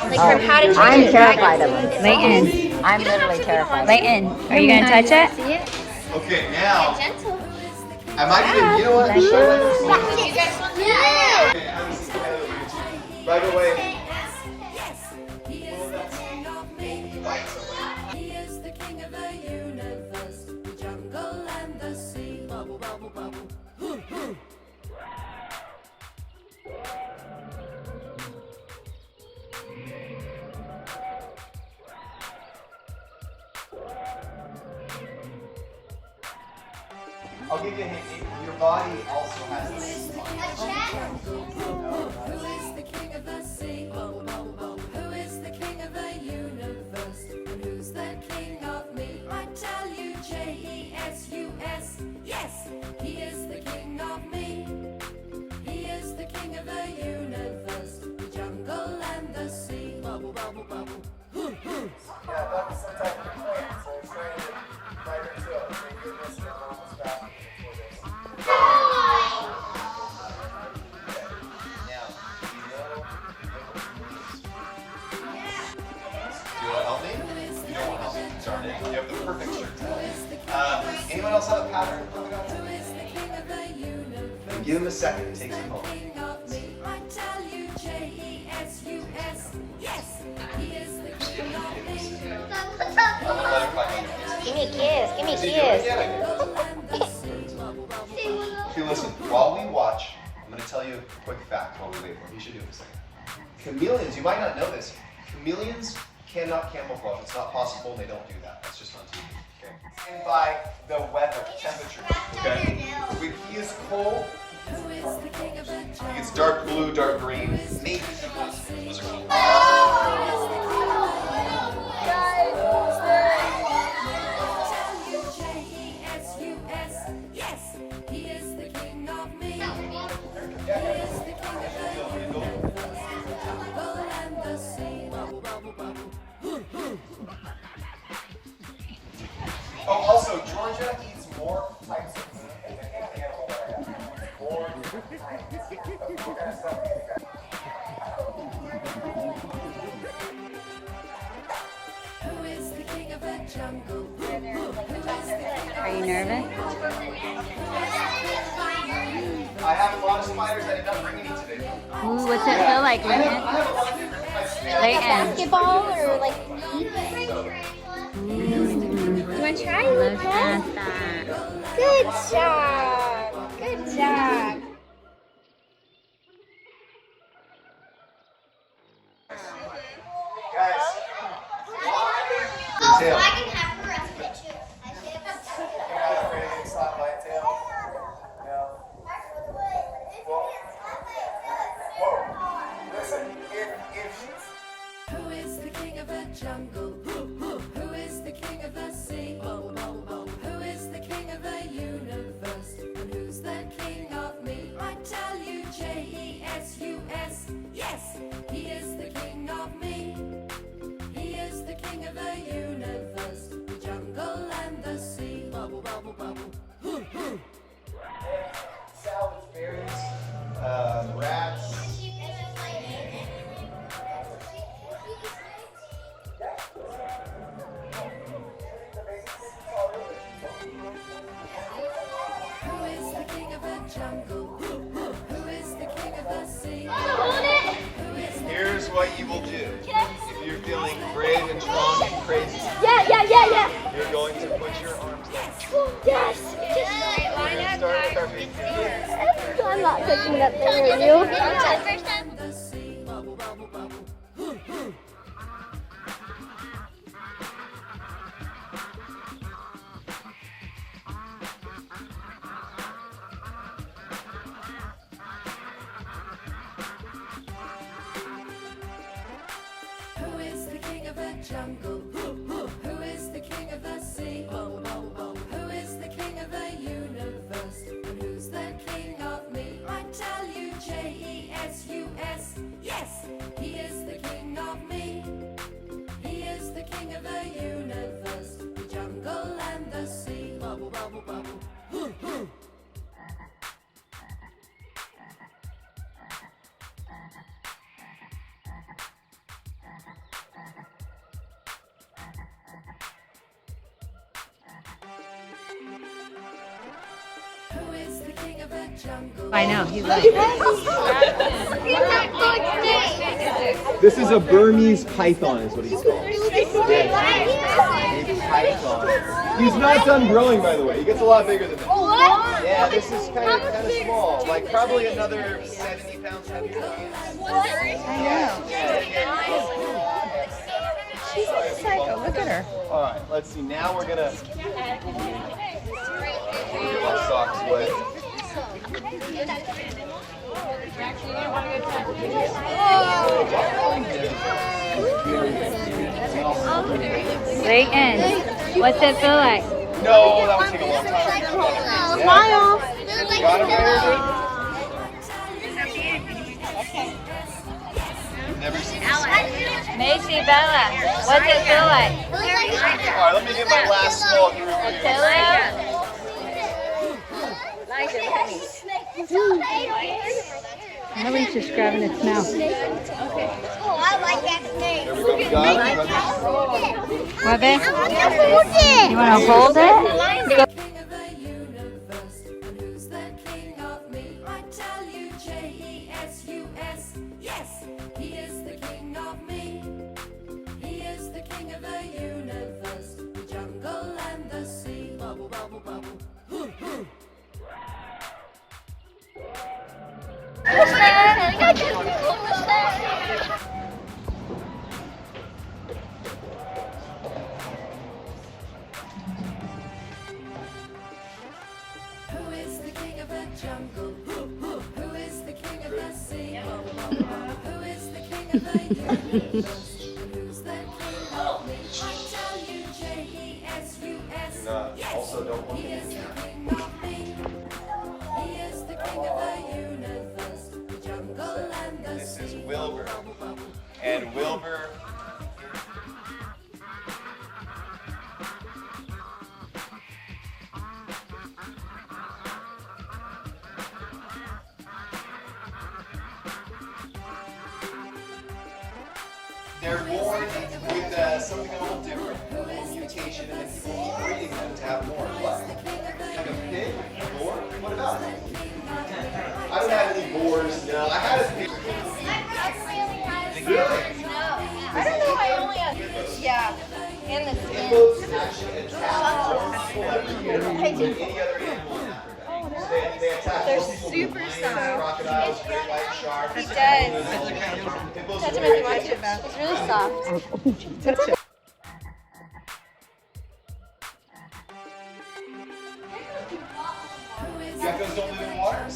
Like from how to I'm teach terrified of it. them. Layton, I'm literally terrified. Layton, are you gonna touch it? See it? Okay, now Gentle. I might even. You know what? You guys want that? Okay, I haven't seen Tyler on YouTube. By the way, He is the king of the universe, the jungle and the sea. Bubble, bubble, bubble. I'll give you a hint. Your body also has this. Who is the king of the sea? Bubble, bubble, bubble. Who is the king of the universe? And who's the king of me? I tell you, J-E-S-U-S. Yes, he is the king of me. He is the king of the universe, the jungle and the sea. Bubble, bubble, bubble. Yeah, that was some type of plan, so it's trying to right into it. Thank goodness we're almost back for this. Now, do you want to help me? You don't want to help me. Darn it. You have the perfect shirt today. Anyone else have a pattern? Give him a second to take some home. I tell you, J-E-S-U-S. Yes, he is the king of me. I'm gonna let him find you. Give me a kiss. Give me a Is he doing it kiss. yet? I guess. Okay, listen. While we watch, I'm gonna tell you a quick fact while we wait for him. You should do it in a second. Chameleons, you might not know this. Chameleons cannot camouflage. It's not possible. They don't do that. That's just on TV. Okay. And by the weather, temperature. Okay. When he is cold, he gets dark blue, dark green. Maybe those are cool. Yes, he is the king of me. He is the king of the universe, the jungle and the sea. Bubble, bubble, bubble. Oh, also, Georgia eats more types of food than any animal that I have. More types of food and stuff. Who is the king of the jungle? Are you nervous? I have a lot of spiders. I did not bring any today. Ooh, what's it feel like, I Layton? have a lot of different types of Layton. Basketball or like you want to try? Look at that. Good job. Good job. Guys. Oh, Tail. I can have her rest it too. You're not afraid of getting slapped by a tail? No. Whoa. Listen, if Who is the king of the jungle? Who is the king of the sea? Who is the king of the universe? And who's the king of me? I tell you, J-E-S-U-S. Yes, he is the king of me. He is the king of the universe, the jungle and the sea. Bubble, bubble, bubble. salads, berries, rats. Who is the king of the jungle? Who is the king of the sea? Here's what you will do. If you're feeling brave and strong and crazy, Yeah. you're going to put your arms like Yes. and start carving. I'm not taking that thing with you. And the sea. Bubble, bubble, bubble. Who is the king of the jungle? Who is the king of the sea? Who is the king of the universe? And who's the king of me? I tell you, J-E-S-U-S. Yes, he is the king of me. He is the king of the universe, the jungle and the sea. Bubble, bubble, bubble. of the jungle. I know, he's like, This is a Burmese python, is what he's called. A python. He's not done growing, by the way. He gets a lot bigger than this. Yeah, this is kind of small. Like probably another 70 pounds heavier. she's a psycho, look at her. All right, let's see. Now we're gonna get our socks wet. Layton, what's it feel like? No, that would take a long time. Smile. Got him there, Never seen this. Macy, Bella, what's it feel like? All right, let me get my last small group here. Nobody's just grabbing its mouth. Oh, I like that snake. There we go. We got it. What, babe? Hold it. You want to hold it? Go. King of the universe, and who's the king of me? I tell you, J-E-S-U-S, yes, he is the king of me. He is the king of the universe, the jungle and the sea. Bubble, bubble, bubble. Who is the king of the jungle? Who is the king of the sea? Who is the king of the universe? And who's the king of me? I tell you, J-E-S-U-S. Yes, Also, don't want he is the king of me. He is the king of the universe, the jungle and the This is sea. Wilbur. And Wilbur. They're born with something a little different, a little mutation, and then people keep breeding them to have more. What? Like a pig? A boar? What about it? I don't have any boars, no. I had a pig. I don't know. I only have. Yeah. And the skin. Hippos actually attack more people every year than any other animal in Africa. So they attack They're more people super than lions, soft. crocodiles, great white sharks. He does. Hippos Touch are him if very you want to, Beth. It's really soft. Geckos don't live in water.